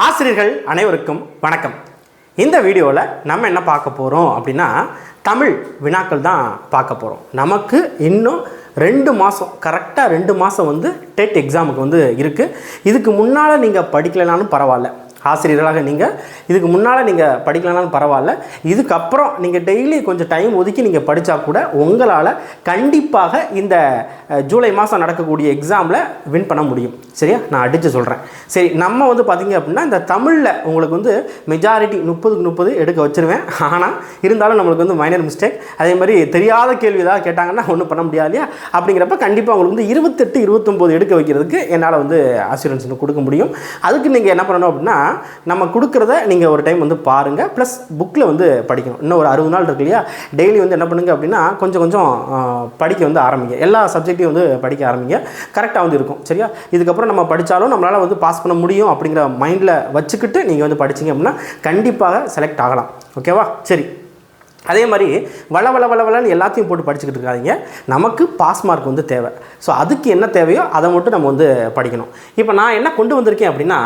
ஆசிரியர்கள் அனைவருக்கும் வணக்கம். இந்த வீடியோவில் நம்ம என்ன பார்க்க போகிறோம் அப்படின்னா தமிழ் வினாக்கள் தான் பார்க்க போகிறோம். நமக்கு இன்னும் 2 மாதம் கரெக்டாக 2 மாதம் வந்து டெட் எக்ஸாமுக்கு வந்து இருக்குது. இதுக்கு முன்னால் நீங்கள் படிக்கலைனாலும் பரவாயில்ல, ஆசிரியர்களாக நீங்கள் இதுக்கு முன்னால் நீங்கள் படிக்கலனாலும் பரவாயில்ல, இதுக்கப்புறம் நீங்கள் டெய்லி கொஞ்சம் டைம் ஒதுக்கி நீங்கள் படித்தா கூட உங்களால் கண்டிப்பாக இந்த ஜூலை மாதம் நடக்கக்கூடிய எக்ஸாமில் வின் பண்ண முடியும். சரியா, நான் அடித்து சொல்கிறேன். சரி, நம்ம வந்து பார்த்திங்க அப்படின்னா இந்த தமிழில் உங்களுக்கு வந்து மெஜாரிட்டி 30-30 எடுக்க வச்சுருவேன். ஆனால் இருந்தாலும் நம்மளுக்கு வந்து மைனர் மிஸ்டேக், அதே மாதிரி தெரியாத கேள்வி ஏதாவது கேட்டாங்கன்னா ஒன்றும் பண்ண முடியாது இல்லையா? அப்படிங்கிறப்ப கண்டிப்பாக உங்களுக்கு வந்து 28-29 எடுக்க வைக்கிறதுக்கு என்னால் வந்து அஷூரன்ஸ் கொடுக்க முடியும். அதுக்கு நீங்கள் என்ன பண்ணணும் அப்படின்னா, நம்ம கொடுக்குறத நீங்கள் ஒரு டைம் வந்து பாருங்கள், ப்ளஸ் புக்கில் வந்து படிக்கணும். இன்னும் ஒரு 60 நாள் இருக்கு இல்லையா? டெய்லி வந்து என்ன பண்ணுங்க அப்படின்னா கொஞ்சம் கொஞ்சம் படிக்க வந்து ஆரம்பிங்க. எல்லா சப்ஜெக்டையும் வந்து படிக்க ஆரம்பிங்க. கரெக்டாக வந்து இருக்கும். சரியா, இதுக்கப்புறம் நம்ம படித்தாலும் நம்மளால் வந்து பாஸ் பண்ண முடியும் அப்படிங்கிற மைண்டில் வச்சுக்கிட்டு நீங்கள் வந்து படிச்சிங்க அப்படின்னா கண்டிப்பாக செலக்ட் ஆகலாம். ஓகேவா? சரி, அதே மாதிரி வளன்னு எல்லாத்தையும் போட்டு படிச்சுக்கிட்டு இருக்காதீங்க. நமக்கு பாஸ் மார்க் வந்து தேவை. ஸோ அதுக்கு என்ன தேவையோ அதை மட்டும் நம்ம வந்து படிக்கணும். இப்போ நான் என்ன கொண்டு வந்திருக்கேன் அப்படின்னா,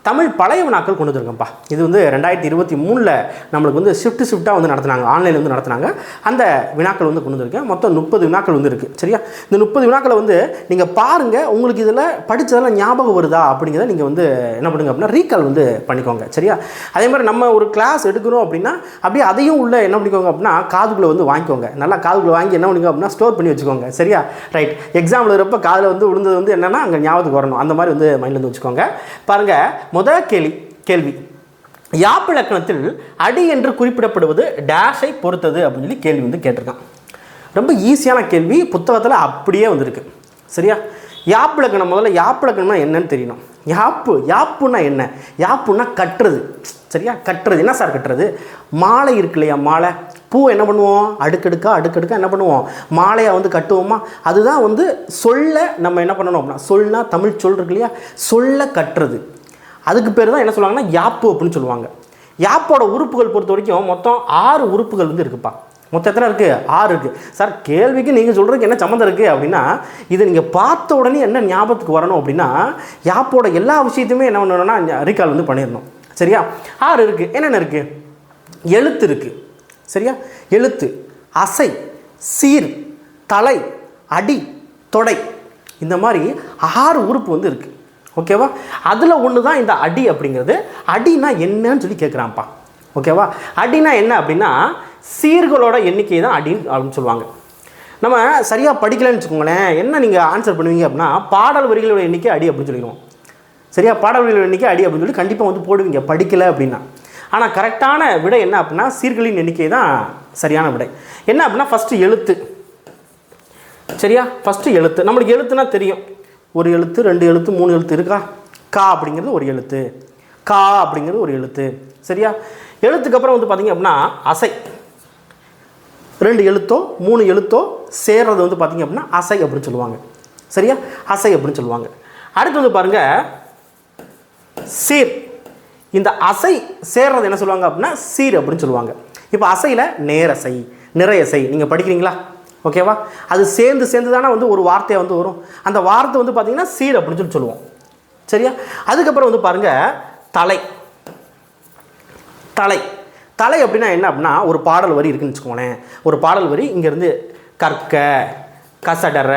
தமிழ் பழைய வினாக்கள் கொண்டு வந்திருக்கேன்ப்பா. இது வந்து 2023 நம்மளுக்கு வந்து ஷிஃப்ட்டாக வந்து நடத்துனாங்க, ஆன்லைனில் வந்து நடத்துனாங்க. அந்த வினாக்கள் வந்து கொண்டு வந்திருக்கேன். மொத்தம் 30 வினாக்கள் வந்து இருக்குது. சரியா, இந்த 30 வினாக்களை வந்து நீங்கள் பாருங்கள். உங்களுக்கு இதில் படித்ததெல்லாம் ஞாபகம் வருதா அப்படிங்கிறத நீங்கள் வந்து என்ன பண்ணுங்க அப்படின்னா ரீகால் வந்து பண்ணிக்கோங்க. சரியா, அதே மாதிரி நம்ம ஒரு கிளாஸ் எடுக்கிறோம் அப்படின்னா அப்படியே அதையும் உள்ள என்ன பண்ணிக்கோங்க அப்படின்னா காதுக்குள்ளே வந்து வாங்கிக்கோங்க. நல்லா காதுக்குள்ளே வாங்கி என்ன பண்ணிக்கோங்க அப்படின்னா ஸ்டோர் பண்ணி வச்சுக்கோங்க. சரியா, ரைட். எக்ஸாமில் இருக்கிறப்ப காதில் வந்து விழுந்தது வந்து என்னென்னா அங்கே ஞாபகத்துக்கு வரணும். அந்த மாதிரி வந்து மைண்டில் வந்து வச்சுக்கோங்க. பாருங்கள், முதல் கேள்வி யாப்பிலக்கணத்தில் அடி என்று குறிப்பிடப்படுவது டேஷை பொறுத்தது அப்படின்னு சொல்லி கேள்வி வந்து கேட்டிருக்கான். ரொம்ப ஈஸியான கேள்வி, புத்தகத்தில் அப்படியே வந்திருக்கு. சரியா, யாப்பிலக்கணம், முதல்ல யாப்பிலக்கணம்னா என்னன்னு தெரியணும். யாப்புன்னா என்ன? யாப்புன்னா கட்டுறது. சரியா, கட்டுறது. என்ன சார் கட்டுறது? மாலை இருக்கு இல்லையா, மாலை, பூ என்ன பண்ணுவோம், அடுக்கடுக்கா என்ன பண்ணுவோம், மாலையாக வந்து கட்டுவோமா? அதுதான் வந்து சொல்ல நம்ம என்ன பண்ணணும் அப்படின்னா, சொல்னா தமிழ் சொல் இருக்கு இல்லையா, சொல்ல கட்டுறது. அதுக்கு பேர் தான் என்ன சொல்லுவாங்கன்னா யாப்பு அப்படின்னு சொல்லுவாங்க. யாப்போட உறுப்புகள் பொறுத்த வரைக்கும் மொத்தம் 6 உறுப்புகள் வந்து இருக்குப்பா. மொத்தம் எத்தனை இருக்குது? 6 இருக்குது. சார், கேள்விக்கு நீங்கள் சொல்கிறதுக்கு என்ன சம்மந்தம் இருக்குது அப்படின்னா, இதை நீங்கள் பார்த்த உடனே என்ன ஞாபகத்துக்கு வரணும் அப்படின்னா, யாப்போட எல்லா விஷயத்தையுமே என்ன பண்ணணும்னா ரீகால் வந்து பண்ணிடணும். சரியா, 6 இருக்குது. என்னென்ன இருக்குது? எழுத்து இருக்குது. சரியா, எழுத்து, அசை, சீர், தலை, அடி, தொடை, இந்த மாதிரி 6 உறுப்பு வந்து இருக்குது. ஓகேவா, அதில் ஒன்று தான் இந்த அடி அப்படிங்கிறது. அடினா என்னன்னு சொல்லி கேட்குறான்ப்பா. ஓகேவா, அடினா என்ன அப்படின்னா சீர்களோட எண்ணிக்கை தான் அடின்னு அப்படின்னு சொல்லுவாங்க. நம்ம சரியாக படிக்கலைன்னு வச்சுக்கோங்களேன், என்ன நீங்கள் ஆன்சர் பண்ணுவீங்க அப்படின்னா பாடல் வரிகளோட எண்ணிக்கை அடி அப்படின்னு சொல்லிடுவோம். சரியா, பாடல் வரிகளோட எண்ணிக்கை அடி அப்படின்னு சொல்லி கண்டிப்பாக வந்து போடுவீங்க படிக்கலை அப்படின்னா. ஆனால் கரெக்டான விடை என்ன அப்படின்னா சீர்களின் எண்ணிக்கை தான் சரியான விடை. என்ன அப்படின்னா ஃபஸ்ட்டு எழுத்து. சரியா, ஃபஸ்ட்டு எழுத்து. நம்மளுக்கு எழுத்துனா தெரியும், ஒரு எழுத்து, 2 எழுத்து, 3 எழுத்து இருக்கா? கா அப்படிங்கிறது ஒரு எழுத்து, கா அப்படிங்கிறது ஒரு எழுத்து. சரியா, எழுத்துக்கு அப்புறம் வந்து பார்த்திங்க அப்படின்னா அசை. 2 எழுத்தோ 3 எழுத்தோ சேர்றது வந்து பார்த்திங்க அப்படின்னா அசை அப்படின்னு சொல்லுவாங்க. சரியா, அசை அப்படின்னு சொல்லுவாங்க. அடுத்து வந்து பாருங்கள் சீர். இந்த அசை சேர்றது என்ன சொல்லுவாங்க அப்படின்னா சீர் அப்படின்னு சொல்லுவாங்க. இப்போ அசையில் நேரசை, நிறையசை நீங்கள் படிக்கிறீங்களா? ஓகேவா, அது சேர்ந்து தானே வந்து ஒரு வார்த்தையை வந்து வரும். அந்த வார்த்தை வந்து பார்த்திங்கன்னா சீர் அப்படின்னு சொல்லி சொல்லுவோம். சரியா, அதுக்கப்புறம் வந்து பாருங்கள் தலை. தலை அப்படின்னா என்ன அப்படின்னா ஒரு பாடல் வரி இருக்குன்னு வச்சுக்கோங்களேன். ஒரு பாடல் வரி இங்கேருந்து கற்க, கசடர,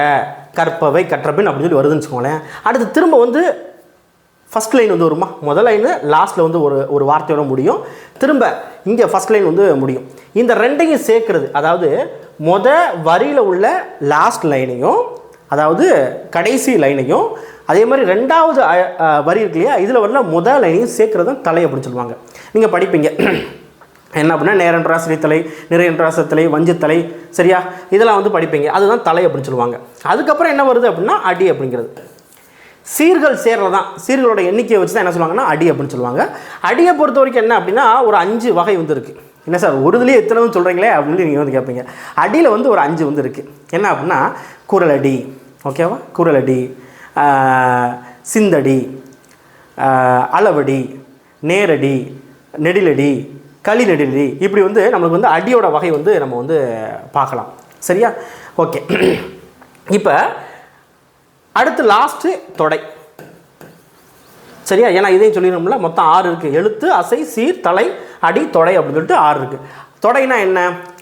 கற்பவை, கற்றபின் அப்படின்னு சொல்லி வருதுன்னு வச்சுக்கோங்களேன். அடுத்து திரும்ப வந்து ஃபஸ்ட் லைன் வந்து வருமா, முதல் லைனு லாஸ்ட்டில் வந்து ஒரு வார்த்தையோட முடியும், திரும்ப இங்கே ஃபஸ்ட் லைன் வந்து முடியும். இந்த ரெண்டையும் சேர்க்குறது, அதாவது வரியில் உள்ள லாஸ்ட் லைனையும் அதாவது கடைசி லைனையும் அதே மாதிரி 2வது வரி இருக்கு இல்லையா, இதில் வரல முதல் லைனையும் சேர்க்குறது தான் தலை அப்படின்னு சொல்லுவாங்க. நீங்கள் படிப்பீங்க என்ன அப்படின்னா நேரென்றாசிரி தலை, நிறையென்றாசத்தலை, வஞ்சித்தலை. சரியா, இதெல்லாம் வந்து படிப்பீங்க. அதுதான் தலை அப்படின்னு சொல்லுவாங்க. அதுக்கப்புறம் என்ன வருது அப்படின்னா அடி அப்படிங்கிறது. சீர்கள் சேர்றது தான், சீர்களோட எண்ணிக்கையை வச்சு தான் என்ன சொல்லுவாங்கன்னா அடி அப்படின்னு சொல்லுவாங்க. அடியை பொறுத்த வரைக்கும் என்ன அப்படின்னா ஒரு 5 வகை வந்து இருக்குது. என்ன சார், ஒரு இதுலேயே எத்தனை சொல்கிறீங்களே அப்படின்னு நீங்கள் வந்து கேட்பீங்க. அடியில் வந்து ஒரு 5 வந்து இருக்குது. என்ன அப்படின்னா குரலடி. ஓகேவா, குரலடி, சிந்தடி, அளவடி, நேரடி, நெடிலடி, களி நெடிலடி, இப்படி வந்து நம்மளுக்கு வந்து அடியோட வகை வந்து நம்ம வந்து பார்க்கலாம். சரியா, ஓகே. இப்போ அடுத்து லாஸ்ட்டு தொடை. சரியா? ஏன்னா இதையும் சொல்லிடணும்ல, மொத்தம் 6 இருக்குது. எழுத்து, அசை, சீர், தலை, அடி, தொடை அப்படின்னு சொல்லிட்டு 6 இருக்குது. தொடைனா என்ன?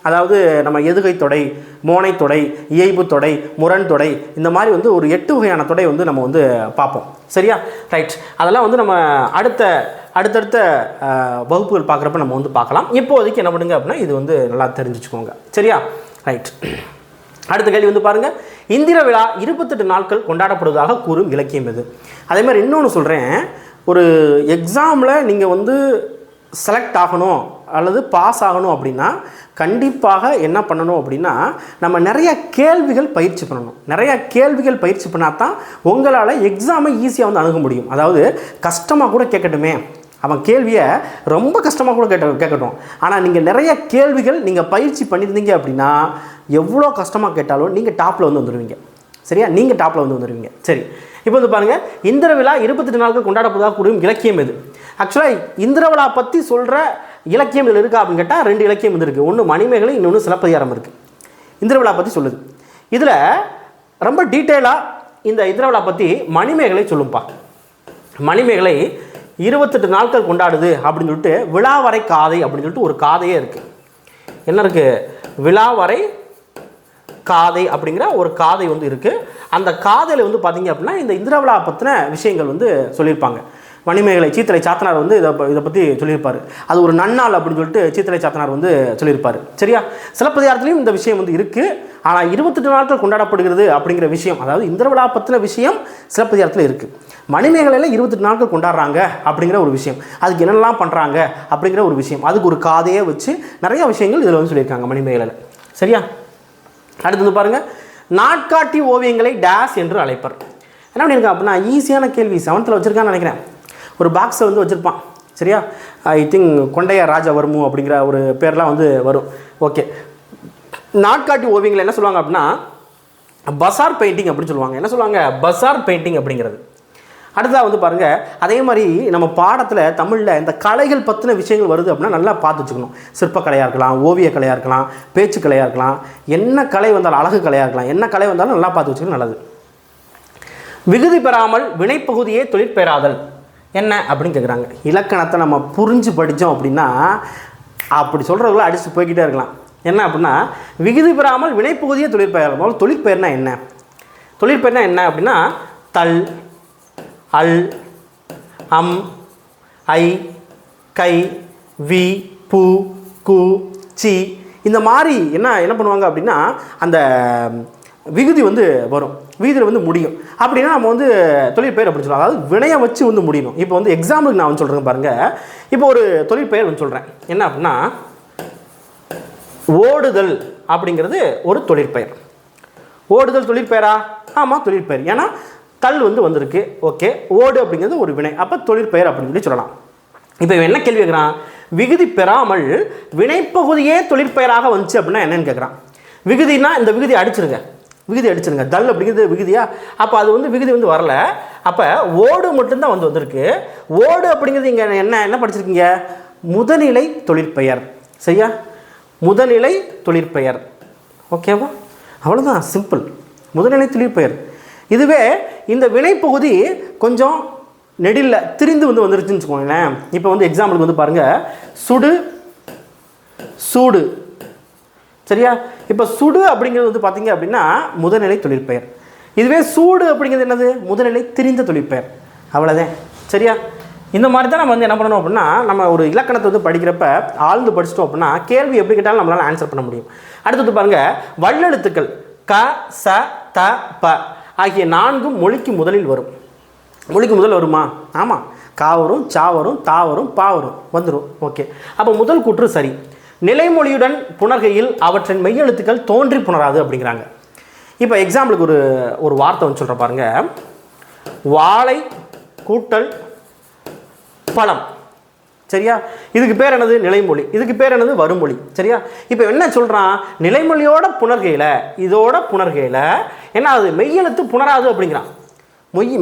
அதாவது நம்ம எதுகை தொடை, மோனை தொடை, இயைபு தொடை, முரண் தொடை, இந்த மாதிரி ஒரு 8 வகையான தொடை நம்ம பார்ப்போம். சரியா? ரைட். அதெல்லாம் நம்ம அடுத்தடுத்த வகுப்புகள் பார்க்குறப்ப நம்ம பார்க்கலாம். இப்போதைக்கு என்ன பண்ணுங்க அப்படின்னா இது நல்லா தெரிஞ்சுச்சுக்கோங்க. சரியா? ரைட். அடுத்த கேள்வி பாருங்கள். இந்திர விழா 28 நாட்கள் கொண்டாடப்படுவதாக கூறும் இலக்கியம் எது? அதே மாதிரி இன்னொன்று சொல்கிறேன். ஒரு எக்ஸாமில் நீங்கள் செலக்ட் ஆகணும் அல்லது பாஸ் ஆகணும் அப்படின்னா கண்டிப்பாக என்ன பண்ணணும் அப்படின்னா நம்ம நிறைய கேள்விகள் பயிற்சி பண்ணணும். நிறைய கேள்விகள் பயிற்சி பண்ணால் தான் உங்களால் எக்ஸாமை ஈஸியாக அணுக முடியும். அதாவது கஷ்டமாக கூட கேட்கட்டுமே, அவன் கேள்வியை ரொம்ப கஷ்டமாக கூட கேட்கட்டும், ஆனால் நீங்கள் நிறைய கேள்விகள் நீங்கள் பயிற்சி பண்ணியிருந்தீங்க அப்படின்னா எவ்வளோ கஷ்டமாக கேட்டாலும் நீங்கள் டாப்பில் வந்துடுவீங்க. சரியா? நீங்கள் டாப்பில் வந்துடுவீங்க. சரி, இப்போ பாருங்கள். இந்திர விழா 28 நாட்கள் கொண்டாடப்படுவதாக கூறும் இலக்கியம் எது? ஆக்சுவலாக இந்திர விழா பற்றி சொல்கிற இலக்கியம் இதில் இருக்கா அப்படின்னு கேட்டால் 2 இலக்கியம் இருக்குது. ஒன்று மணிமேகலை, இன்னொன்று சிலப்பதிகாரம் இருக்குது. இந்திர விழா பற்றி சொல்லுது. இதில் ரொம்ப டீட்டெயிலாக இந்த இந்திர விழா பற்றி மணிமேகலை சொல்லும்பா. மணிமேகலை 28 நாட்கள் கொண்டாடுது அப்படின்னு சொல்லிட்டு விழாவரை காதை அப்படின்னு சொல்லிட்டு ஒரு காதையே இருக்குது. என்ன இருக்குது? விழாவரை காதை அப்படிங்கிற ஒரு காதை இருக்குது. அந்த காதையில் பார்த்தீங்க அப்படின்னா இந்த இந்திர விழா பற்றின விஷயங்கள் சொல்லியிருப்பாங்க. மணிமேகலை சீத்தலை சாத்தனார் இதை பற்றி சொல்லியிருப்பார். அது ஒரு நன்னாள் அப்படின்னு சொல்லிட்டு சீத்தலை சாத்தனார் சொல்லியிருப்பார். சரியா? சிலப்பதிகாரத்துலேயும் இந்த விஷயம் இருக்குது. ஆனால் 28 நாட்கள் கொண்டாடப்படுகிறது அப்படிங்கிற விஷயம், அதாவது இந்திர விழா பற்றின விஷயம் சிலப்பதிகாரத்தில் இருக்குது. மணிமேகலையில் 28 நாட்கள் கொண்டாடுறாங்க அப்படிங்கிற ஒரு விஷயம், அதுக்கு என்னெல்லாம் பண்ணுறாங்க அப்படிங்கிற ஒரு விஷயம், அதுக்கு ஒரு காதையே வச்சு நிறைய விஷயங்கள் இதில் சொல்லியிருக்காங்க மணிமேகலையில். சரியா? அடுத்தது பாருங்கள். நாட்காட்டி ஓவியங்களை டேஸ் என்று அழைப்பர். என்ன பண்ணியிருக்கான் அப்படின்னா ஈஸியான கேள்வி 7th வச்சுருக்கான்னு நினைக்கிறேன். ஒரு பாக்ஸை வச்சுருப்பான். சரியா? ஐ திங்க் கொண்டைய ராஜவர்மு அப்படிங்கிற ஒரு பேர்லாம் வரும். ஓகே. நாட்காட்டி ஓவியங்கள் என்ன சொல்லுவாங்க அப்படின்னா பசார் பெயிண்டிங் அப்படின்னு சொல்லுவாங்க. என்ன சொல்லுவாங்க? பசார் பெயிண்டிங் அப்படிங்கிறது. அடுத்ததாக பாருங்கள். அதே மாதிரி நம்ம பாடத்தில் தமிழில் இந்த கலைகள் பற்றின விஷயங்கள் வருது அப்படின்னா நல்லா பார்த்து வச்சுக்கணும். சிற்பக்கலையாக இருக்கலாம், ஓவியக்கலையாக இருக்கலாம், பேச்சுக்கலையாக இருக்கலாம், என்ன கலை வந்தாலும், அழகு கலையாக இருக்கலாம், என்ன கலை வந்தாலும் நல்லா பார்த்து வச்சுக்கணும். நல்லது. விகுதி பெறாமல் வினைப்பகுதியே தொழிற்பெறாதல் என்ன அப்படின்னு கேட்குறாங்க. இலக்கணத்தை நம்ம புரிஞ்சு படித்தோம் அப்படின்னா அப்படி சொல்கிறவங்கள அடித்து போய்கிட்டே இருக்கலாம். என்ன அப்படின்னா விகுதி பெறாமல் வினைப்பகுதியே தொழிற்பெயர். முதல்ல தொழிற்பெயர்னா என்ன? தொழிற்பெயர்னா என்ன அப்படின்னா தல், அல், அம், ஐ, கை, வி, பு, கு, சி, இந்த மாதிரி என்ன பண்ணுவாங்க அப்படின்னா அந்த விகுதி வரும், விகுதியில் முடியும். அப்படின்னா நம்ம தொழிற்பெயர் அப்படின்னு சொல்லுவாங்க. அதாவது வினையை வச்சு முடியணும். இப்போ எக்ஸாம்பிளுக்கு நான் சொல்கிறேன் பாருங்கள். இப்போ ஒரு தொழிற்பெயர் சொல்கிறேன். என்ன அப்படின்னா ஓடுதல் அப்படிங்கிறது ஒரு தொழிற்பெயர். ஓடுதல் தொழிற்பெயரா? ஆமாம், தொழிற்பெயர். ஏன்னா தல் வந்திருக்கு. ஓகே. ஓடு அப்படிங்கிறது ஒரு வினை, அப்போ தொழிற்பெயர் அப்படின்னு சொல்லி சொல்லலாம். இப்போ என்ன கேள்வி கேட்குறான்? விகுதி பெறாமல் வினைப்பகுதியே தொழிற்பெயராக வந்துச்சு அப்படின்னா என்னன்னு கேட்குறான். விகுதினா இந்த விகுதி அடிச்சிருங்க, விகுதி அடிச்சிருங்க. தல் அப்படிங்கிறது விகுதியா? அப்போ அது விகுதி வரல. அப்போ ஓடு மட்டும்தான் வந்திருக்கு. ஓடு அப்படிங்கிறது இங்கே என்ன படிச்சிருக்கீங்க? முதநிலை தொழிற்பெயர். சரியா? முதநிலை தொழிற்பெயர். ஓகேவா? அவ்வளோதான், சிம்பிள். முதநிலை தொழிற்பெயர். இதுவே இந்த வினைப்பகுதி கொஞ்சம் நெடில்ல திரிந்து வந்துருச்சுன்னு வச்சுக்கோங்களேன். இப்போ எக்ஸாம்பிளுக்கு பாருங்கள். சுடு, சூடு. சரியா? இப்போ சுடு அப்படிங்கிறது பார்த்தீங்க அப்படின்னா முதநிலை தொழிற்பெயர். இதுவே சூடு அப்படிங்கிறது என்னது? முதநிலை திரிந்த தொழிற்பெயர். அவ்வளோதான். சரியா? இந்த மாதிரி தான் நம்ம என்ன பண்ணணும் அப்படின்னா நம்ம ஒரு இலக்கணத்தை படிக்கிறப்ப ஆழ்ந்து படிச்சிட்டோம் அப்படின்னா கேள்வி எப்படி கேட்டாலும் நம்மளால் ஆன்சர் பண்ண முடியும். அடுத்தது பாருங்கள். வல்லெழுத்துக்கள் க, ச, த, ப ஆகிய 4ம் மொழிக்கு முதலில் வரும். மொழிக்கு முதல் வருமா? ஆமாம். கா வரும், சா வரும், தா வரும், பா வரும், வந்துடும். ஓகே. அப்போ முதல் கூற்று சரி. நிலைமொழியுடன் புணர்கையில் அவற்றின் மெய்யெழுத்துக்கள் தோன்றி புணராது அப்படிங்கிறாங்க. இப்போ எக்ஸாம்பிளுக்கு ஒரு வார்த்தை சொல்கிற பாருங்க. வாழை கூட்டல் பழம். சரியா? இதுக்கு பேர் என்னது? நிலைமொழி. இதுக்கு பேர் என்னது? வருமொழி. சரியா? இப்போ என்ன சொல்கிறான்? நிலைமொழியோட புணர்கையில், இதோட புணர்கையில் என்ன ஆகுது? மெய்யெழுத்து புணராது அப்படிங்கிறான்.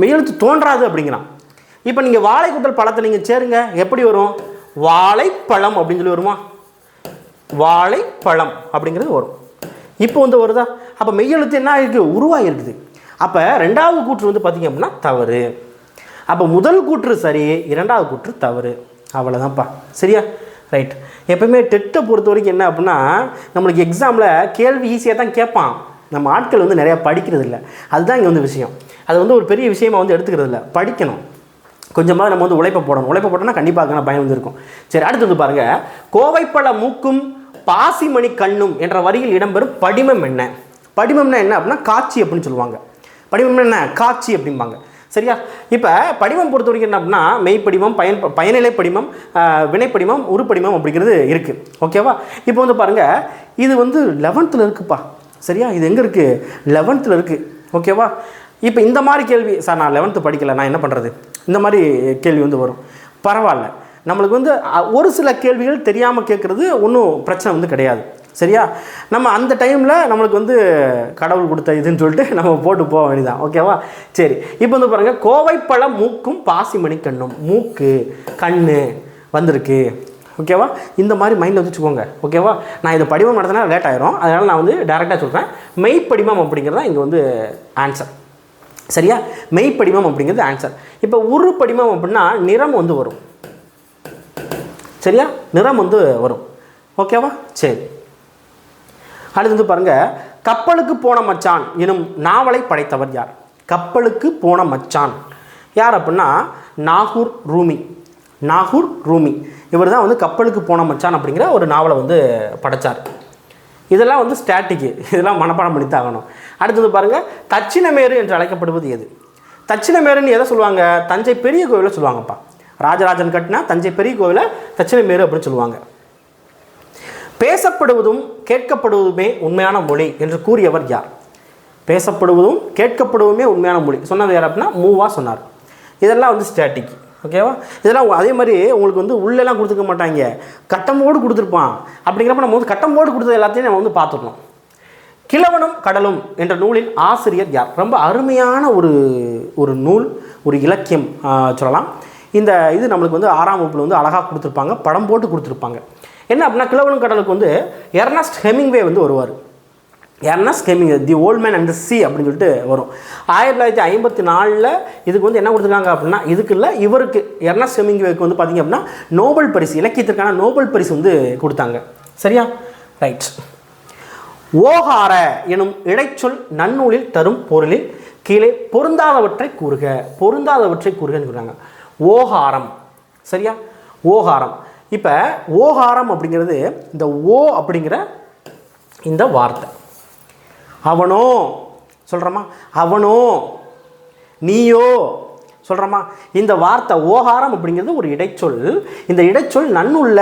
மெய்யெழுத்து தோன்றாது அப்படிங்கிறான். இப்போ நீங்கள் வாழை கூட்டல் பழத்தை நீங்கள் சேருங்க, எப்படி வரும்? வாழைப்பழம் அப்படின்னு சொல்லி வருமா? வாழைப்பழம் அப்படிங்கிறது வரும். இப்போ வருதா? அப்போ மெய்யெழுத்து என்ன ஆகிருக்கு? உருவாகிருக்குது. அப்போ ரெண்டாவது கூற்று பார்த்தீங்க அப்படின்னா தவறு. அப்போ முதல் கூற்று சரி, இரண்டாவது கூற்று தவறு. அவ்வளோதான்ப்பா. சரியா? ரைட். எப்பவுமே டெட்டை பொறுத்த வரைக்கும் என்ன அப்படின்னா, நம்மளுக்கு எக்ஸாமில் கேள்வி ஈஸியாக தான் கேட்பான். நம்ம ஆட்கள் வந்து நிறையா படிக்கிறது இல்லை. அதுதான் இங்கே வந்து விஷயம். அது வந்து ஒரு பெரிய விஷயமா வந்து எடுத்துக்கிறது இல்லை. படிக்கணும், கொஞ்சமாக நம்ம வந்து உழைப்பை போடணும். உழைப்பை போட்டோம்னா கண்டிப்பாக பயன் வந்து இருக்கும். சரி, அடுத்து வந்து பாருங்கள். கோவைப்பழ மூக்கும் பாசிமணி கண்ணும் என்ற வரியில் இடம்பெறும் படிமம் என்ன? படிமம்னா என்ன அப்படின்னா காட்சி அப்படின்னு சொல்லுவாங்க. படிமம்னா என்ன? காட்சி அப்படிம்பாங்க. சரியா? இப்போ படிமம் பொறுத்த வரைக்கும் என்ன அப்படின்னா மெய்ப்படிமம், பயனிலை படிமம், வினைப்படிமம், உருப்படிமம் அப்படிங்கிறது இருக்குது. ஓகேவா? இப்போ வந்து பாருங்கள், இது வந்து 11th இருக்குப்பா. சரியா? இது எங்கே இருக்குது? 11th இருக்குது. ஓகேவா? இப்போ இந்த மாதிரி கேள்வி, சார் நான் 11th படிக்கலை, நான் என்ன பண்ணுறது? இந்த மாதிரி கேள்வி வந்து வரும். பரவாயில்ல, நம்மளுக்கு வந்து ஒரு சில கேள்விகள் தெரியாமல் கேட்குறது ஒன்றும் பிரச்சனை வந்து கிடையாது. சரியா? நம்ம அந்த டைமில் நம்மளுக்கு வந்து கடவுள் கொடுத்த இதுன்னு சொல்லிட்டு நம்ம போட்டு போக வேண்டியதான். ஓகேவா? சரி, இப்போ வந்து பாருங்கள், கோவைப்பழம் மூக்கும் பாசிமணி கண்ணும். மூக்கு, கண் வந்திருக்கு. ஓகேவா? இந்த மாதிரி மைண்டில் வச்சுக்கோங்க. ஓகேவா? நான் இதை படிமம் நடத்தினா லேட் ஆயிரும். அதனால் நான் வந்து டேரெக்டாக சொல்கிறேன். மெய்ப்படிமம் அப்படிங்கிறதான் இங்கே வந்து ஆன்சர். சரியா? மெய்ப்படிமம் அப்படிங்கிறது ஆன்சர். இப்போ உருப்படிமம் அப்படின்னா நிறம் வந்து வரும். சரியா? நிறம் வந்து வரும். ஓகேவா? சரி, அடுத்து வந்து பாருங்கள். கப்பலுக்கு போன மச்சான் எனும் நாவலை படைத்தவர் யார்? கப்பலுக்கு போன மச்சான் யார் அப்படின்னா நாகூர் ரூமி. நாகூர் ரூமி இவர் தான் வந்து கப்பலுக்கு போன மச்சான் அப்படிங்கிற ஒரு நாவலை வந்து படைத்தார். இதெல்லாம் வந்து ஸ்டாட்டிக்கு, இதெல்லாம் மனப்பாடம் பண்ணி தாகணும். அடுத்தது பாருங்கள். தட்சிணமேரு என்று அழைக்கப்படுவது எது? தட்சிணமேருன்னு எதை சொல்லுவாங்க? தஞ்சை பெரிய கோவிலை சொல்லுவாங்கப்பா. ராஜராஜன் கட்டினா தஞ்சை பெரிய கோவிலை தட்சிணமேரு அப்படின்னு சொல்லுவாங்க. பேசப்படுவதும் கேட்கப்படுவதுமே உண்மையான மொழி என்று கூறியவர் யார்? பேசப்படுவதும் கேட்கப்படுவதுமே உண்மையான மொழி சொன்னது யார் அப்படின்னா மூவா சொன்னார். இதெல்லாம் வந்து ஸ்டாட்டிக். ஓகேவா? இதெல்லாம் அதே மாதிரி உங்களுக்கு வந்து உள்ளெல்லாம் கொடுத்துக்க மாட்டாங்க, கட்டமோடு கொடுத்துருப்பான். அப்படிங்கிறப்ப நம்ம வந்து கட்டமோடு கொடுத்தது எல்லாத்தையும் நம்ம வந்து பார்த்துக்கணும். கிழவனும் கடலும் என்ற நூலின் ஆசிரியர் யார்? ரொம்ப அருமையான ஒரு நூல், ஒரு இலக்கியம் சொல்லலாம். இந்த இது நம்மளுக்கு வந்து 6ஆம் வகுப்பில் வந்து அழகாக கொடுத்துருப்பாங்க, படம் போட்டு கொடுத்துருப்பாங்க. என்ன அப்படின்னா கிழவனும் கடலுக்கு வந்து எர்னஸ்ட் ஹெமிங்வே வந்து வருவார். Ernest Hemingway, the old man and the sea அப்படின்னு சொல்லிட்டு வரும். 1954 இதுக்கு வந்து என்ன கொடுத்துருக்காங்க அப்படின்னா, இதுக்கு இல்லை இவருக்கு எர்னஸ்ட் ஹெமிங்வேக்கு வந்து பார்த்திங்க அப்படின்னா நோபல் பரிசு, இலக்கியத்திற்கான நோபல் பரிசு வந்து கொடுத்தாங்க. சரியா? ரைட். ஓகார எனும் இடைச்சொல் நன்னூலில் தரும் பொருளில் கீழே பொருந்தாதவற்றை கூறுக. பொருந்தாதவற்றை கூறுகன்னு சொல்கிறாங்க. ஓகாரம். சரியா? ஓகாரம். இப்போ ஓகாரம் அப்படிங்கிறது இந்த ஓ அப்படிங்கிற இந்த வார்த்தை. அவனோ சொல்கிறோமா, அவனோ நீயோ சொல்கிறோமா, இந்த வார்த்தை ஓகாரம் அப்படிங்கிறது ஒரு இடைச்சொல். இந்த இடைச்சொல் நன்னுள்ள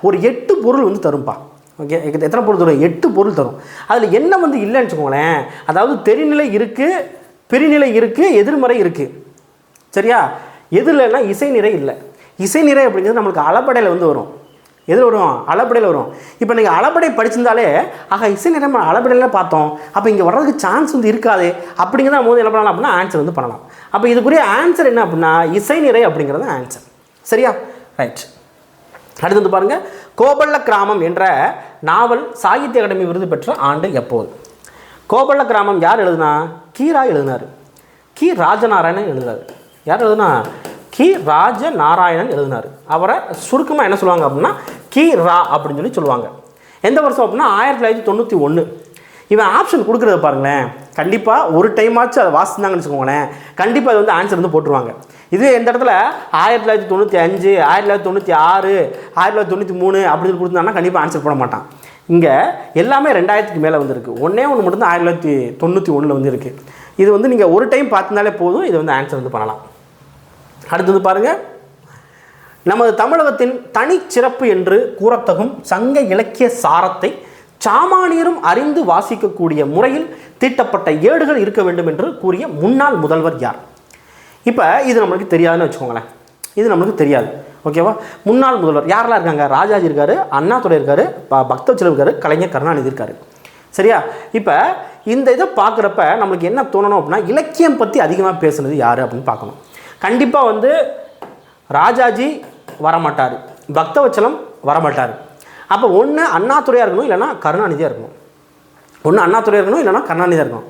ஒரு 8 பொருள் வந்து தரும்பா. ஓகே, எத்தனை பொருள் தரும்? 8 பொருள் தரும். அதில் என்ன வந்து இல்லைன்னு வச்சுக்கோங்களேன், அதாவது தெரிநிலை இருக்குது, பிரிநிலை இருக்குது, எதிர்மறை இருக்குது. சரியா? எதுலன்னா இசைநிறை இல்லை. இசைநிறை அப்படிங்கிறது நம்மளுக்கு அளபடையில் வந்து வரும். எதில் வரும்? அளபடையில் வரும். இப்போ நீங்கள் அளபடை படிச்சிருந்தாலே ஆக இசைநிறை நம்ம அளபடையில் பார்த்தோம், அப்போ இங்கே வர்றதுக்கு சான்ஸ் வந்து இருக்காது. அப்படிங்கிறத நம்ம வந்து என்ன பண்ணலாம் அப்படின்னா ஆன்சர் வந்து பண்ணலாம். அப்போ இதுக்குரிய ஆன்சர் என்ன அப்படின்னா இசைநிறை அப்படிங்கிறது ஆன்சர். சரியா? ரைட். அடுத்து வந்து பாருங்கள். கோபல்ல கிராமம் என்ற நாவல் சாகித்ய அகாடமி விருது பெற்ற ஆண்டு எப்போது? கோபல்ல கிராமம் யார் எழுதுனா? கீரா எழுதினார். கி ராஜநாராயணன் எழுதினார். யார் எழுதுனா? கி ராஜநாராயணன் எழுதினார். அவரை சுருக்கமாக என்ன சொல்லுவாங்க அப்படின்னா கி ரா அப்படின்னு சொல்லுவாங்க. எந்த வருஷம் அப்படின்னா 1991. இவன் ஆப்ஷன் கொடுக்குறத பாருங்களேன், கண்டிப்பாக ஒரு டைமாச்சும் அதை வாசிந்தாங்கன்னு வச்சுக்கோங்களேன், கண்டிப்பாக அது வந்து ஆன்சர் வந்து போட்டுருவாங்க. இது எந்த இடத்துல 1995, 1996, 1993 அப்படின்னு கொடுத்தாங்கன்னா கண்டிப்பாக ஆன்சர் போட மாட்டான். இங்கே எல்லாமே 2000க்கு மேலே வந்துருக்கு. ஒன்றே ஒன்று மட்டும்தான் 1991 வந்து இருக்குது. இது வந்து நீங்கள் ஒரு டைம் பார்த்துருந்தாலே போதும், இது வந்து ஆன்சர் வந்து பண்ணலாம். அடுத்தது பாருங்கள். நமது தமிழகத்தின் தனிச்சிறப்பு என்று கூறத்தகும் சங்க இலக்கிய சாரத்தை சாமானியரும் அறிந்து வாசிக்கக்கூடிய முறையில் தீட்டப்பட்ட ஏடுகள் இருக்க வேண்டும் என்று கூறிய முன்னாள் முதல்வர் யார்? இப்போ இது நம்மளுக்கு தெரியாதுன்னு வச்சுக்கோங்களேன், இது நம்மளுக்கு தெரியாது. ஓகேவா? முன்னாள் முதல்வர் யாரெல்லாம் இருக்காங்க? ராஜாஜி இருக்கார், அண்ணாதுரை இருக்கார், பக்தவச்சலம் இருக்கார், கலைஞர் கருணாநிதி இருக்கார். சரியா? இப்போ இந்த இதை பார்க்குறப்ப நம்மளுக்கு என்ன தோணணும் அப்படின்னா இலக்கியம் பற்றி அதிகமாக பேசுனது யார் அப்படின்னு பார்க்கணும். கண்டிப்பாக வந்து ராஜாஜி வரமாட்டார், பக்தவச்சலம் வரமாட்டார். அப்போ ஒன்று அண்ணாதுரையாக இருக்கணும், இல்லைனா கருணாநிதியாக இருக்கணும். ஒன்று அண்ணாதுரையாக இருக்கணும், இல்லைனா கருணாநிதியாக இருக்கணும்.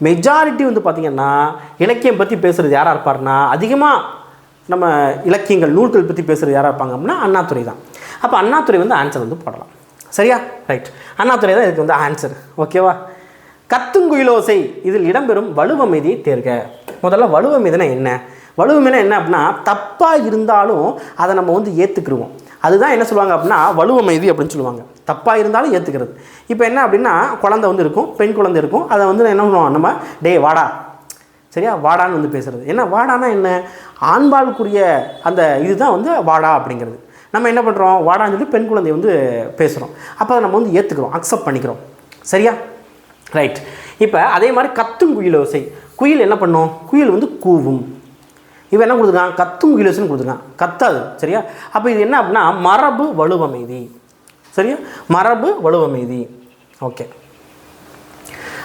மெஜாரிட்டி வந்து பார்த்திங்கன்னா இலக்கியம் பற்றி பேசுகிறது யாராக இருப்பார்னா அதிகமாக நம்ம இலக்கியங்கள் நூல்கள் பற்றி பேசுகிறது யாராக இருப்பாங்க அப்படின்னா அண்ணாதுரை தான். அப்போ அண்ணாதுரை வந்து ஆன்சர் வந்து போடலாம். சரியா? ரைட். அண்ணாதுரை தான் இதுக்கு வந்து ஆன்சர். ஓகேவா? கத்துங்குயிலோசை இதில் இடம்பெறும் வலுவமைதியை தேர்க. முதல்ல வலுவமைதினா என்ன? வலுவமைதினா என்ன அப்படின்னா தப்பாக இருந்தாலும் அதை நம்ம வந்து ஏற்றுக்கிடுவோம். அதுதான் என்ன சொல்லுவாங்க அப்படின்னா வலுவமைதி அப்படின்னு சொல்லுவாங்க. தப்பாக இருந்தாலும் ஏற்றுக்கிறது. இப்போ என்ன அப்படின்னா குழந்தை வந்து இருக்கும், பெண் குழந்தை இருக்கும், அதை வந்து என்ன பண்ணுவோம் நம்ம, டே வாடா, சரியா, வாடான்னு வந்து பேசுகிறது. என்ன வாடானா என்ன? ஆண்பாலுக்குரிய அந்த இதுதான் வந்து வாடா அப்படிங்கிறது. நம்ம என்ன பண்ணுறோம், வாடான்னு சொல்லி பெண் குழந்தைய வந்து பேசுகிறோம். அப்போ அதை நம்ம வந்து ஏற்றுக்கிறோம், அக்செப்ட் பண்ணிக்கிறோம். சரியா? ரைட். இப்போ அதே மாதிரி கத்தும் குயிலோசை. குயில் என்ன பண்ணும்? குயில் வந்து கூவும். இவன் என்ன கொடுத்துருக்கான்? கத்தும் குயிலோசைன்னு கொடுத்துருக்கான், கத்தாது. சரியா? அப்போ இது என்ன அப்படின்னா மரபு வலுவமைதி. சரியா? மரபு வலுவமைதி. ஓகே.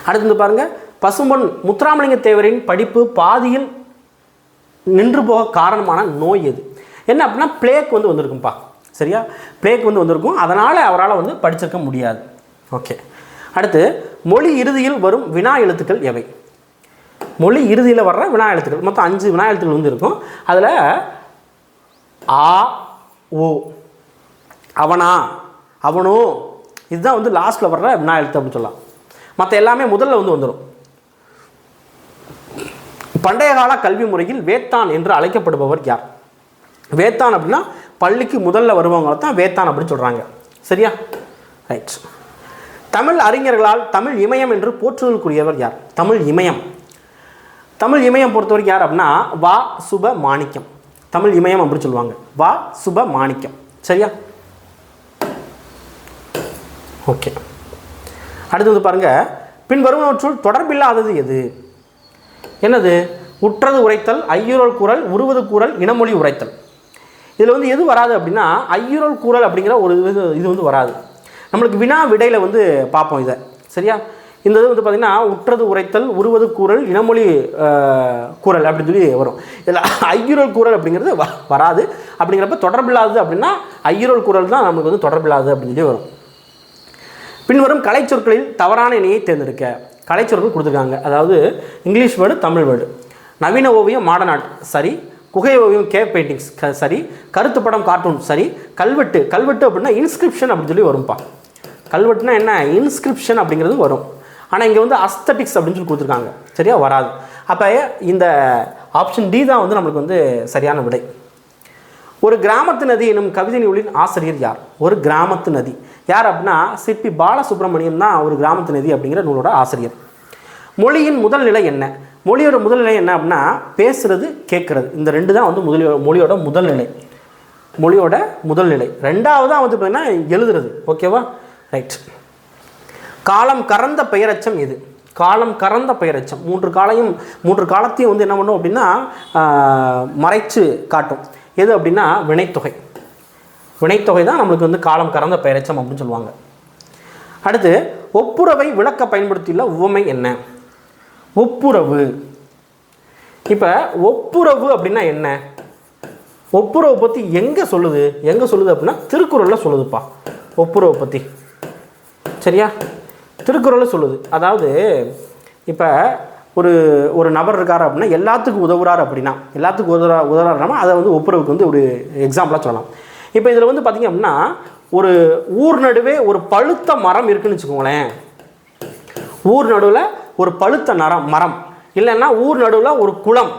அடுத்து வந்து பாருங்கள், பசும்பொன் முத்துராமலிங்க தேவரின் படிப்பு பாதியில் நின்று போக காரணமான நோய் எது? என்ன அப்படின்னா பிளேக் வந்து வந்திருக்கும்பா. சரியா? பிளேக் வந்து வந்திருக்கும், அதனால் அவரால் வந்து படிச்சிருக்க முடியாது. ஓகே. அடுத்து மொழி இறுதியில் வரும் வினா எழுத்துக்கள் எவை? மொழி இறுதியில் வர்ற வினா எழுத்துக்கள் மொத்தம் 5 வினா எழுத்துக்கள் வந்து இருக்கும். அதில் ஆ, ஓ, அவனா, அவனோ, இதுதான் வந்து லாஸ்ட்டில் வர்ற வினா எழுத்து அப்படின்னு சொல்லலாம். மற்ற எல்லாமே முதல்ல வந்து வந்துடும். பண்டைய கால கல்வி முறையில் வேத்தான் என்று அழைக்கப்படுபவர் யார்? வேத்தான் அப்படின்னா பள்ளிக்கு முதல்ல வருபவங்களை தான் வேத்தான் அப்படின்னு சொல்கிறாங்க. சரியா? ரைட். தமிழ் அறிஞர்களால் தமிழ் இமயம் என்று போற்றுதலுக்குரியவர் யார்? தமிழ் இமயம். தமிழ் இமயம் பொறுத்தவரைக்கும் யார் அப்படின்னா வா சுப மாணிக்கம். தமிழ் இமயம் அப்படின்னு சொல்லுவாங்க, வா சுப மாணிக்கம். சரியா? ஓகே. அடுத்து வந்து பாருங்க, பின் வருவனவற்றுள் தொடர்பில்லாதது எது? என்னது? உற்றது உரைத்தல், ஐயுறல் கூறல், உருவது கூறல், இனமொழி உரைத்தல். இதில் வந்து எது வராது அப்படின்னா ஐயுறல் கூறல் அப்படிங்கிற ஒரு இது வந்து வராது. நம்மளுக்கு வினா விடையில் வந்து பார்ப்போம் இதை. சரியா? இந்த இது வந்து பார்த்திங்கன்னா உற்றது உரைத்தல், உருவது கூறல், இனமொழி கூறல் அப்படின்னு சொல்லி வரும். இதில் ஐயுறல் கூறல் அப்படிங்கிறது வராது. அப்படிங்கிறப்ப தொடர்பில்லாதது அப்படின்னா ஐயுறல் கூறல் தான் நமக்கு வந்து தொடர்பில்லாதது அப்படின்னு சொல்லி வரும். பின்வரும் கலைச்சொற்களில் தவறான இணையை தேர்ந்தெடுக்க. கலைச்சொற்கள் கொடுத்துருக்காங்க, அதாவது இங்கிலீஷ் வேர்டு, தமிழ் வேர்டு. நவீன ஓவியம் மாடர்ன் ஆர்ட் சரி, குகை ஓவியம் கேவ் பெயிண்டிங்ஸ் சரி, கருத்து படம் கார்ட்டூன் சரி, கல்வெட்டு. கல்வெட்டு அப்படின்னா இன்ஸ்கிரிப்ஷன் அப்படின்னு சொல்லி வரும்பா. கல்வெட்டுனா என்ன? இன்ஸ்கிரிப்ஷன் அப்படிங்கிறது வரும். ஆனால் இங்கே வந்து அஸ்தட்டிக்ஸ் அப்படின்னு சொல்லி கொடுத்துருக்காங்க. சரியா? வராது. அப்போ இந்த ஆப்ஷன் டி தான் வந்து நம்மளுக்கு வந்து சரியான விடை. ஒரு கிராமத்து நதி எனும் கவிதை நூலின் ஆசிரியர் யார்? ஒரு கிராமத்து நதி யார் அப்படின்னா சிற்பி பாலசுப்ரமணியம் தான் ஒரு கிராமத்து நதி அப்படிங்கிற நூலோட ஆசிரியர். மொழியின் முதல் நிலை என்ன? மொழியோட முதல் நிலை என்ன அப்படின்னா பேசுறது, கேட்குறது. இந்த ரெண்டு தான் வந்து மொழியோட முதல் நிலை. மொழியோட முதல் நிலை. ரெண்டாவதாக வந்து பார்த்தீங்கன்னா எழுதுறது. ஓகேவா? ரைட். காலம் கறந்த பெயரச்சம் எது? காலம் கறந்த பெயரச்சம் மூன்று காலத்தையும் வந்து என்ன பண்ணும் அப்படின்னா மறைச்சு காட்டும். எது அப்படின்னா வினைத்தொகை. வினைத்தொகை தான் நம்மளுக்கு வந்து காலம் கறந்த பெயரச்சம் அப்படின்னு சொல்லுவாங்க. அடுத்து ஒப்புரவை விளக்க பயன்படுத்தியுள்ள உவமை என்ன? ஒப்புரவு. இப்போ ஒப்புரவு அப்படின்னா என்ன? ஒப்புரவை பற்றி எங்கே சொல்லுது அப்படின்னா திருக்குறளில் சொல்லுதுப்பா ஒப்புரவை பற்றி. சரியா? திருக்குறளில் சொல்லுது. அதாவது இப்போ ஒரு நபர் இருக்கார் அப்படின்னா எல்லாத்துக்கும் உதவுறாரு அப்படின்னா எல்லாத்துக்கும் உதவுறாருன்னா அதை வந்து ஒப்புரவுக்கு வந்து ஒரு எக்ஸாம்பிளாக சொல்லலாம். இப்போ இதில் வந்து பார்த்திங்க அப்படின்னா ஒரு ஊர் நடுவே ஒரு பழுத்த மரம் இருக்குதுன்னு வச்சுக்கோங்களேன். ஊர் நடுவில் ஒரு பழுத்த மரம் இல்லைன்னா ஊர் நடுவில் ஒரு குளம்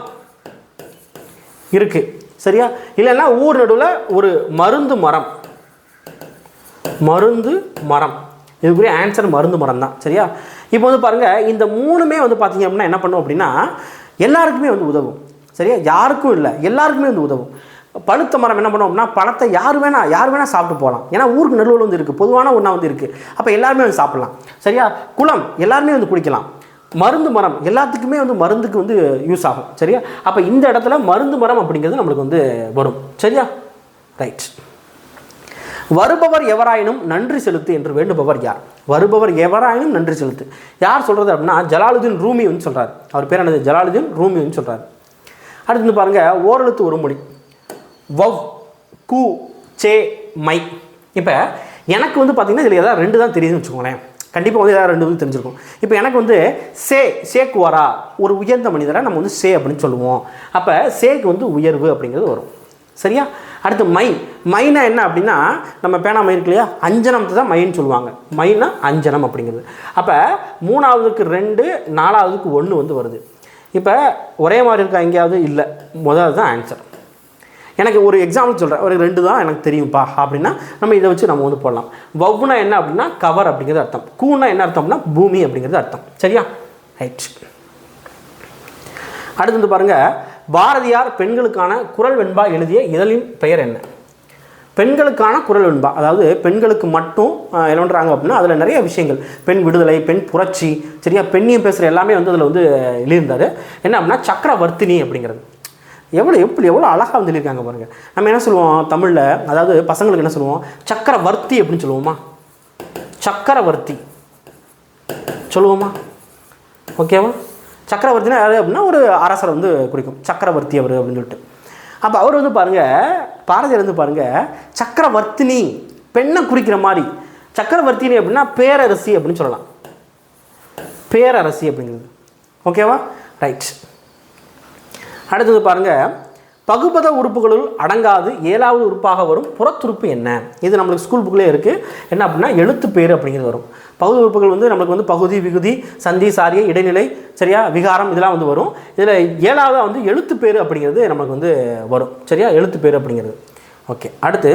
இருக்குது. சரியா? இல்லைன்னா ஊர் நடுவில் ஒரு மருந்து மரம். இதுக்குரிய ஆன்சர் மருந்து மரம் தான். சரியா? இப்போ வந்து பாருங்கள், இந்த மூணுமே வந்து பார்த்திங்க அப்படின்னா என்ன பண்ணும் அப்படின்னா எல்லாருக்குமே வந்து உதவும். சரியா? யாருக்கும் இல்லை, எல்லாருக்குமே வந்து உதவும். பழுத்த மரம் என்ன பண்ணும் அப்படின்னா பழத்தை யார் வேணால் சாப்பிட்டு போகலாம். ஏன்னா ஊருக்கு நடுவில் வந்து இருக்குது, பொதுவான ஒன்றா வந்து இருக்குது. அப்போ எல்லாருமே வந்து சாப்பிட்லாம். சரியா? குளம் எல்லாருமே வந்து குடிக்கலாம். மருந்து மரம் எல்லாத்துக்குமே வந்து மருந்துக்கு வந்து யூஸ் ஆகும். சரியா? அப்போ இந்த இடத்துல மருந்து மரம் அப்படிங்கிறது நம்மளுக்கு வந்து வரும். சரியா? ரைட். வருபவர் எவராயினும் நன்றி செலுத்து என்று வேண்டுபவர் யார்? வருபவர் எவராயினும் நன்றி செலுத்து யார் சொல்கிறது அப்படின்னா ஜலாலுதீன் ரூமி வந்து சொல்கிறார். அவர் பேர் என்னது? ஜலாலுதீன் ரூமி வந்து சொல்கிறார். அடுத்து பாருங்கள், ஓரெழுத்து ஒரு மொழி. வவ், கு, சே, மை. இப்போ எனக்கு வந்து பார்த்திங்கன்னா இதில் ஏதாவது 2 தான் தெரியுதுன்னு வச்சுக்கோங்களேன். கண்டிப்பாக வந்து ஏதாவது 2 வந்து தெரிஞ்சிருக்கும். இப்போ எனக்கு வந்து சேக்குவாரா ஒரு உயர்ந்த மனிதரை நம்ம வந்து சே அப்படின்னு சொல்லுவோம். அப்போ சேக்கு வந்து உயர்வு அப்படிங்கிறது வரும். சரியா? அடுத்து மைனா என்ன அப்படின்னா நம்ம பேனா மை இருக்கு இல்லையா, அஞ்சனத்தை தான் மைன்னு சொல்லுவாங்க. மைனா அஞ்சனம் அப்படிங்கிறது. அப்போ 3ஆவதுக்கு 2, 4ஆவதுக்கு 1 வந்து வருது. இப்போ ஒரே மாதிரி இருக்கா எங்கேயாவது? இல்லை. முதல்ல தான் ஆன்சர். எனக்கு ஒரு எக்ஸாம்பிள் சொல்கிறேன், ஒரு 2 தான் எனக்கு தெரியும்ப்பா அப்படின்னா நம்ம இதை வச்சு நம்ம வந்து போடலாம். வவ்வுனா என்ன அப்படின்னா கவர் அப்படிங்கிறது அர்த்தம். கூனா என்ன அர்த்தம்னா பூமி அப்படிங்கிறது அர்த்தம். சரியா? ரைட். அடுத்து வந்து பாருங்கள், பாரதியார் பெண்களுக்கான குரல் வெண்பா எழுதிய இதழின் பெயர் என்ன? பெண்களுக்கான குரல் வெண்பா, அதாவது பெண்களுக்கு மட்டும் என்ன பண்ணுறாங்க அப்படின்னா அதில் நிறைய விஷயங்கள், பெண் விடுதலை, பெண் புரட்சி, சரியா, பெண்ணியம் பேசுகிற எல்லாமே வந்து அதில் வந்து எழுதியிருந்தார். என்ன அப்படின்னா சக்கரவர்த்தினி அப்படிங்கிறது. எவ்வளோ அழகாக வந்து எழுதியிருக்காங்க பாருங்கள். நம்ம என்ன சொல்லுவோம் தமிழில், அதாவது பசங்களுக்கு என்ன சொல்லுவோம்? சக்கரவர்த்தி அப்படின்னு சொல்லுவோமா? சக்கரவர்த்தி சொல்லுவோமா? ஓகேவா? சக்கரவர்த்தினா யார் அப்படின்னா ஒரு அரசரை வந்து குறிக்கும், சக்கரவர்த்தி அவர் அப்படின்னு சொல்லிட்டு. அப்போ அவர் வந்து பாருங்கள், பாரதியார் வந்து பாருங்கள், சக்கரவர்த்தினி பெண்ணை குறிக்கிற மாதிரி. சக்கரவர்த்தினி அப்படின்னா பேரரசி அப்படின்னு சொல்லலாம். பேரரசி அப்படிங்கிறது. ஓகேவா? ரைட். அடுத்தது பாருங்கள், பகுபத உறுப்புகளுள் அடங்காது 7வது உறுப்பாக வரும் புறத்துறுப்பு என்ன? இது நம்மளுக்கு ஸ்கூல் புக்கிலே இருக்குது. என்ன அப்படின்னா எழுத்து பேர் அப்படிங்கிறது வரும். பகுதி உறுப்புகள் வந்து நம்மளுக்கு வந்து பகுதி, விகுதி, சந்தி, சாரிய, இடைநிலை, சரியா, விகாரம் இதெல்லாம் வந்து வரும். இதில் 7வது வந்து எழுத்து பேர் அப்படிங்கிறது நம்மளுக்கு வந்து வரும். சரியா? எழுத்து பேர் அப்படிங்கிறது. ஓகே. அடுத்து,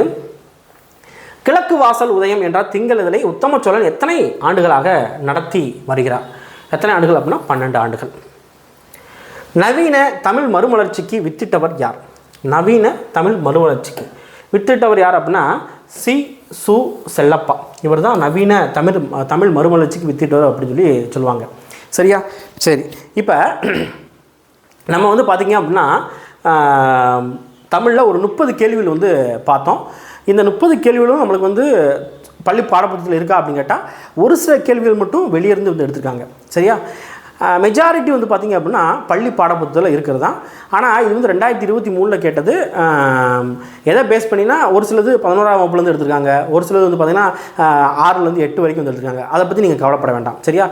கிழக்கு வாசல் உதயம் என்ற திங்கள் இதழை உத்தம சோழன் எத்தனை ஆண்டுகளாக நடத்தி வருகிறார்? எத்தனை ஆண்டுகள் அப்படின்னா 12 ஆண்டுகள். நவீன தமிழ் மறுமலர்ச்சிக்கு வித்திட்டவர் யார்? நவீன தமிழ் மறுமலர்ச்சிக்கு வித்திட்டவர் யார் அப்படின்னா சு. செல்லப்பா. இவர் தான் நவீன தமிழ் மறுமலர்ச்சிக்கு வித்திட்டவர் அப்படின்னு சொல்லி சொல்லுவாங்க. சரியா? சரி. இப்போ நம்ம வந்து பார்த்திங்க அப்படின்னா தமிழில் ஒரு 30 கேள்விகள் வந்து பார்த்தோம். இந்த 30 கேள்விகளும் நம்மளுக்கு வந்து பள்ளி பாடப்புத்தகத்தில் இருக்கா அப்படின்னு கேட்டால் ஒரு சில கேள்விகள் மட்டும் வெளியிருந்து வந்து எடுத்துருக்காங்க. சரியா? மெஜாரிட்டி வந்து பார்த்திங்க அப்படின்னா பள்ளி பாடப்புத்தகத்தில் இருக்கிறது தான். ஆனால் இது வந்து 2023 கேட்டது. எதை பேஸ் பண்ணினா ஒரு சிலது 11ஆம் வகுப்புலேருந்து எடுத்துருக்காங்க, ஒரு சிலது வந்து பார்த்திங்கன்னா 6லேருந்து 8 வரைக்கும் வந்து எடுத்துருக்காங்க. அதை பற்றி நீங்கள் கவலைப்பட வேண்டாம். சரியா?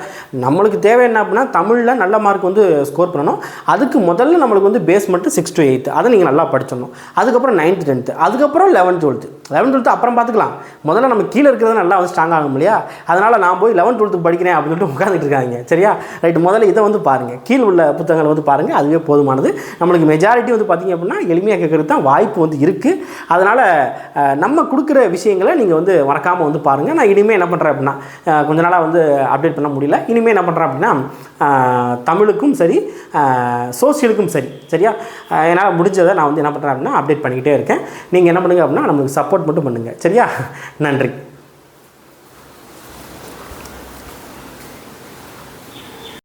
நம்மளுக்கு தேவை என்ன அப்படின்னா தமிழில் நல்ல மார்க் வந்து ஸ்கோர் பண்ணணும். அதுக்கு முதல்ல நம்மளுக்கு வந்து பேஸ் மட்டும் 6 to 8 அதை நீங்கள் நல்லா படிச்சிடணும். அதுக்கப்புறம் 9th 10th, அதுக்கப்புறம் 11th 12th அப்புறம் பார்த்துக்கலாம். முதல்ல நம்ம கீழே இருக்கிறத நல்லா வந்து ஸ்ட்ராங் ஆகும் இல்லையா? அதனால் நான் போய் 11th 12th படிக்கிறேன் அப்படின்னு சொல்லிட்டு உட்காந்துட்டு இருக்காங்க. சரியா? ரைட். முதல்ல இதை வந்து பாருங்கள், கீழே உள்ள புத்தகங்களை வந்து பாருங்கள், அதுவே போதுமானது. நம்மளுக்கு மெஜாரிட்டி வந்து பார்த்திங்க அப்படின்னா எளிமையாக கேட்குறது தான் வாய்ப்பு வந்து இருக்குது. அதனால் நம்ம கொடுக்குற விஷயங்களை நீங்கள் வந்து மறக்காமல் வந்து பாருங்கள். நான் இனிமேல் என்ன பண்ணுறேன் அப்படின்னா கொஞ்ச நாளாக வந்து அப்டேட் பண்ண முடியல. இனிமேல் என்ன பண்ணுறேன் அப்படின்னா தமிழுக்கும் சரி சோசியலுக்கும் சரி, சரியா, என்னால் முடிஞ்சதை நான் வந்து என்ன பண்ணுறேன் அப்படின்னா அப்டேட் பண்ணிக்கிட்டே இருக்கேன். நீங்கள் என்ன பண்ணுங்கள் அப்படின்னா நம்மளுக்கு சப்போர்ட் மட்டும் பண்ணுங்கள். சரியா? நன்றி.